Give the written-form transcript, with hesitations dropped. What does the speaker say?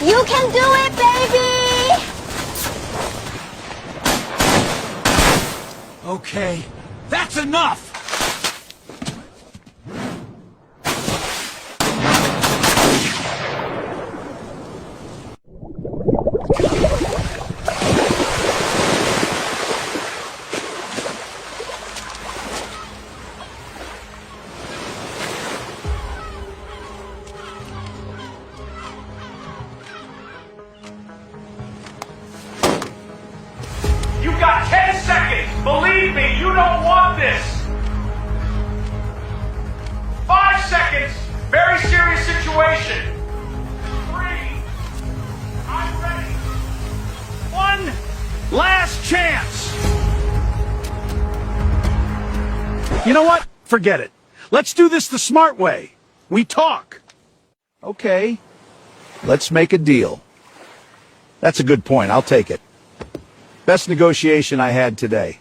You can do it, baby! Okay, that's enough! You've got 10 seconds! Believe me, you don't want this! 5 seconds! Very serious situation! 3, I'm ready! One last chance! You know what? Forget it. Let's do this the smart way. We talk. Okay. Let's make a deal. That's a good point. I'll take it. Best negotiation I had today.